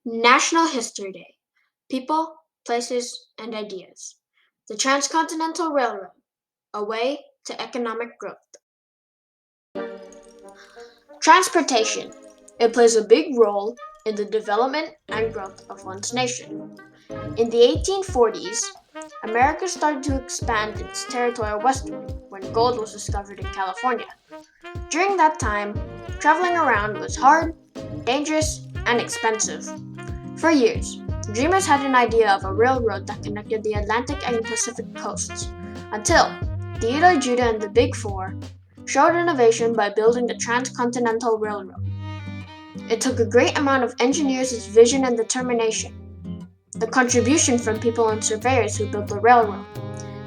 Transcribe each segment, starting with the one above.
National History Day. People, Places, and Ideas. The Transcontinental Railroad, a way to economic growth. Transportation. It plays a big role in the development and growth of one's nation. In the 1840s, America started to expand its territory westward when gold was discovered in California. During that time, traveling around was hard, dangerous, and expensive. For years, dreamers had an idea of a railroad that connected the Atlantic and Pacific coasts, until Theodore Judah and the Big Four showed innovation by building the Transcontinental Railroad. It took a great amount of engineers' vision and determination, the contribution from people and surveyors who built the railroad,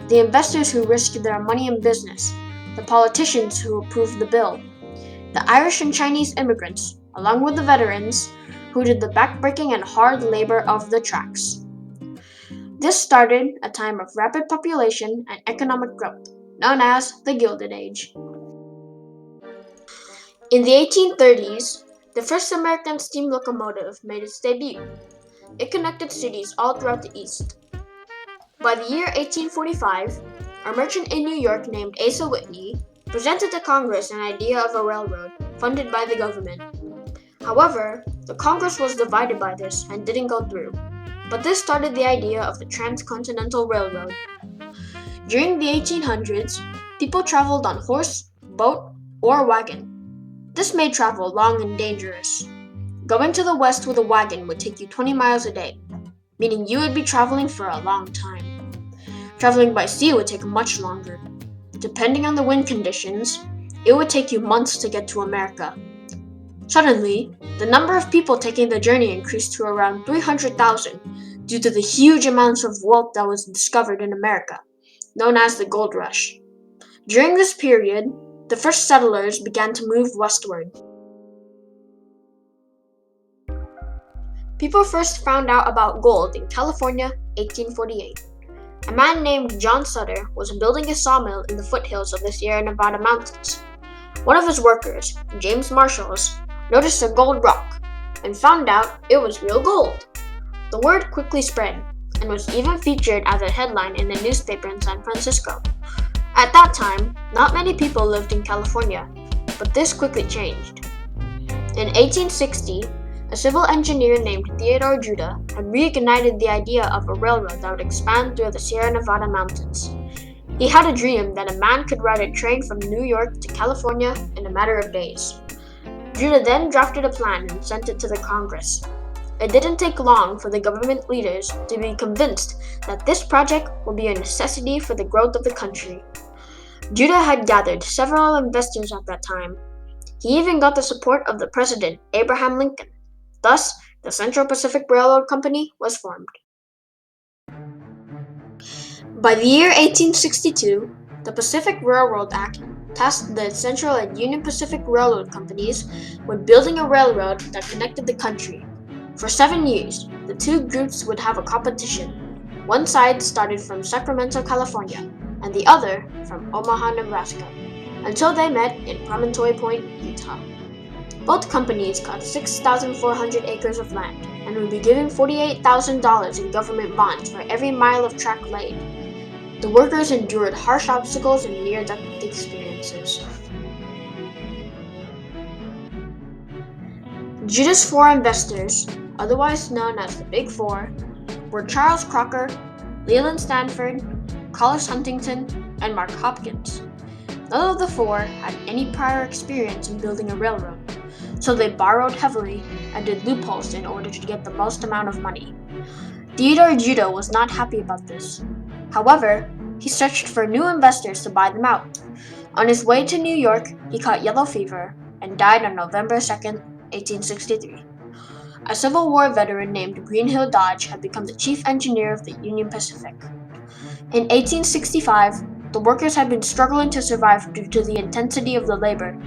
the investors who risked their money in business, the politicians who approved the bill, the Irish and Chinese immigrants, along with the veterans, who did the backbreaking and hard labor of the tracks. This started a time of rapid population and economic growth, known as the Gilded Age. In the 1830s, the first American steam locomotive made its debut. It connected cities all throughout the East. By the year 1845, a merchant in New York named Asa Whitney presented to Congress an idea of a railroad funded by the government. However, the Congress was divided by this and didn't go through. But this started the idea of the Transcontinental Railroad. During the 1800s, people traveled on horse, boat, or wagon. This made travel long and dangerous. Going to the west with a wagon would take you 20 miles a day, meaning you would be traveling for a long time. Traveling by sea would take much longer. Depending on the wind conditions, it would take you months to get to America. Suddenly, the number of people taking the journey increased to around 300,000 due to the huge amounts of wealth that was discovered in America, known as the Gold Rush. During this period, the first settlers began to move westward. People first found out about gold in California, 1848. A man named John Sutter was building a sawmill in the foothills of the Sierra Nevada mountains. One of his workers, James Marshall, noticed a gold rock and found out it was real gold. The word quickly spread and was even featured as a headline in a newspaper in San Francisco. At that time, not many people lived in California, but this quickly changed. In 1860, a civil engineer named Theodore Judah had reignited the idea of a railroad that would expand through the Sierra Nevada mountains. He had a dream that a man could ride a train from New York to California in a matter of days. Judah then drafted a plan and sent it to the Congress. It didn't take long for the government leaders to be convinced that this project would be a necessity for the growth of the country. Judah had gathered several investors at that time. He even got the support of the President, Abraham Lincoln. Thus, the Central Pacific Railroad Company was formed. By the year 1862, the Pacific Railroad Act tasked the Central and Union Pacific Railroad Companies with building a railroad that connected the country. For 7 years, the two groups would have a competition. One side started from Sacramento, California, and the other from Omaha, Nebraska, until they met in Promontory Point, Utah. Both companies got 6,400 acres of land and would be given $48,000 in government bonds for every mile of track laid. The workers endured harsh obstacles and near-death experiences. Judah's four investors, otherwise known as the Big Four, were Charles Crocker, Leland Stanford, Collis Huntington, and Mark Hopkins. None of the four had any prior experience in building a railroad, so they borrowed heavily and did loopholes in order to get the most amount of money. Theodore Judah was not happy about this. However, he searched for new investors to buy them out. On his way to New York, he caught yellow fever and died on November 2nd, 1863. A Civil War veteran named Greenhill Dodge had become the chief engineer of the Union Pacific. In 1865, the workers had been struggling to survive due to the intensity of the labor.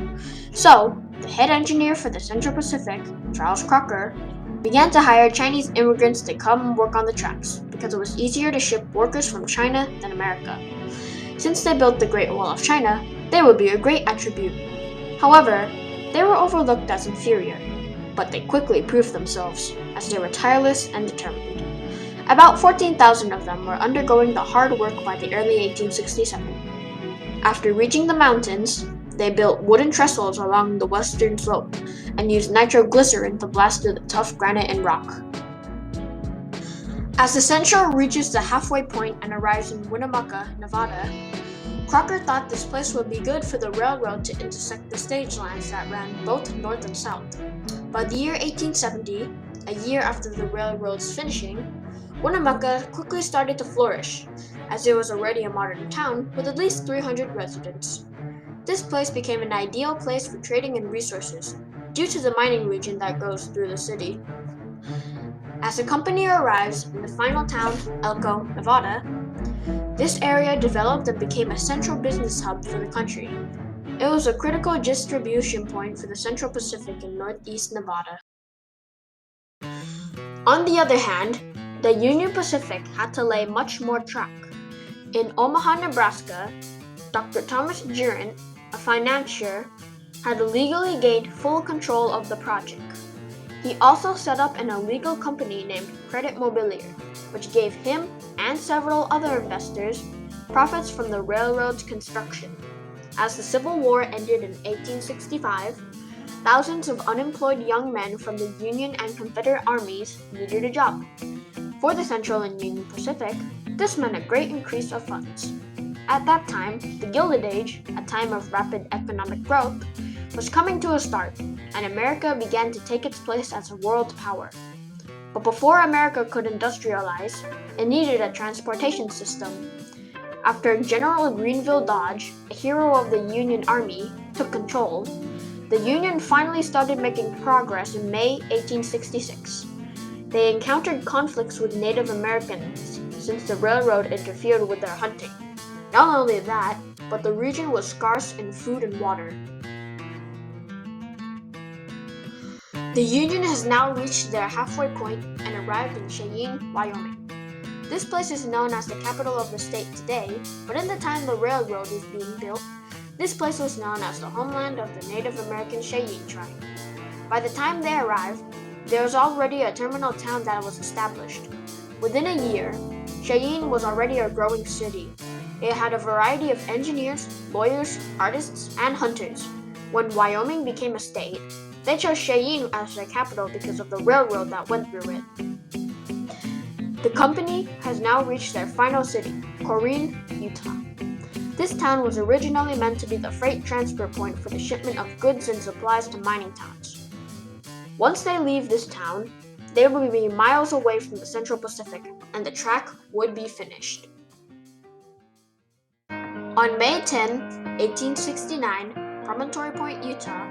So, the head engineer for the Central Pacific, Charles Crocker, began to hire Chinese immigrants to come and work on the tracks because it was easier to ship workers from China than America. Since they built the Great Wall of China, they would be a great attribute. However, they were overlooked as inferior. but they quickly proved themselves, as they were tireless and determined. About 14,000 of them were undergoing the hard work by the early 1867. After reaching the mountains, they built wooden trestles along the western slope and used nitroglycerin to blast through the tough granite and rock. As the Central reaches the halfway point and arrives in Winnemucca, Nevada, Crocker thought this place would be good for the railroad to intersect the stage lines that ran both north and south. By the year 1870, a year after the railroad's finishing, Winnemucca quickly started to flourish, as it was already a modern town with at least 300 residents. This place became an ideal place for trading and resources, due to the mining region that goes through the city. As the company arrives in the final town, Elko, Nevada, this area developed and became a central business hub for the country. It was a critical distribution point for the Central Pacific in northeast Nevada. On the other hand, the Union Pacific had to lay much more track. In Omaha, Nebraska, Dr. Thomas Durant, a financier, had legally gained full control of the project. He also set up an illegal company named Credit Mobilier, which gave him and several other investors profits from the railroad's construction. As the Civil War ended in 1865, thousands of unemployed young men from the Union and Confederate armies needed a job. For the Central and Union Pacific, this meant a great increase of funds. At that time, the Gilded Age, a time of rapid economic growth, was coming to a start, and America began to take its place as a world power. But before America could industrialize, it needed a transportation system. After General Grenville Dodge, a hero of the Union Army, took control, the Union finally started making progress in May 1866. They encountered conflicts with Native Americans since the railroad interfered with their hunting. Not only that, but the region was scarce in food and water. The Union has now reached their halfway point and arrived in Cheyenne, Wyoming. This place is known as the capital of the state today, but in the time the railroad was being built, this place was known as the homeland of the Native American Cheyenne tribe. By the time they arrived, there was already a terminal town that was established. Within a year, Cheyenne was already a growing city. It had a variety of engineers, lawyers, artists, and hunters. When Wyoming became a state, they chose Cheyenne as their capital because of the railroad that went through it. The company has now reached their final city, Corrine, Utah. This town was originally meant to be the freight transfer point for the shipment of goods and supplies to mining towns. Once they leave this town, they will be miles away from the Central Pacific, and the track would be finished. On May 10, 1869, Promontory Point, Utah,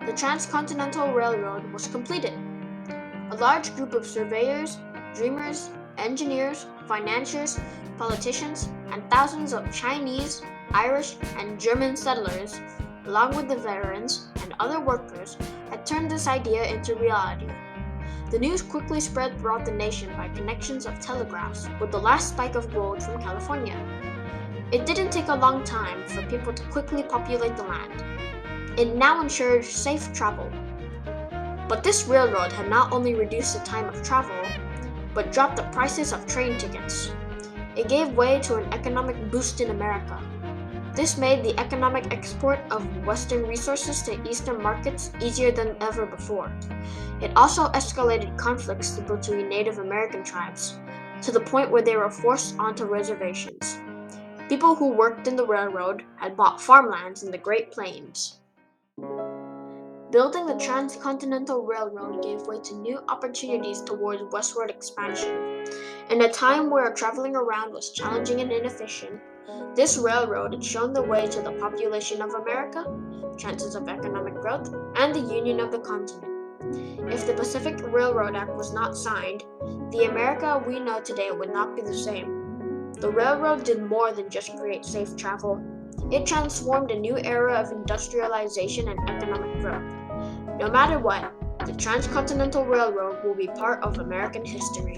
the Transcontinental Railroad was completed. A large group of surveyors, dreamers, engineers, financiers, politicians, and thousands of Chinese, Irish, and German settlers, along with the veterans and other workers, had turned this idea into reality. The news quickly spread throughout the nation by connections of telegraphs with the last spike of gold from California. It didn't take a long time for people to quickly populate the land. It now ensured safe travel. But this railroad had not only reduced the time of travel, but dropped the prices of train tickets. It gave way to an economic boost in America. This made the economic export of Western resources to Eastern markets easier than ever before. It also escalated conflicts between Native American tribes, to the point where they were forced onto reservations. People who worked in the railroad had bought farmlands in the Great Plains. Building the Transcontinental Railroad gave way to new opportunities towards westward expansion. In a time where traveling around was challenging and inefficient, this railroad had shown the way to the population of America, chances of economic growth, and the union of the continent. If the Pacific Railroad Act was not signed, the America we know today would not be the same. The railroad did more than just create safe travel. It transformed a new era of industrialization and economic growth. No matter what, the Transcontinental Railroad will be part of American history.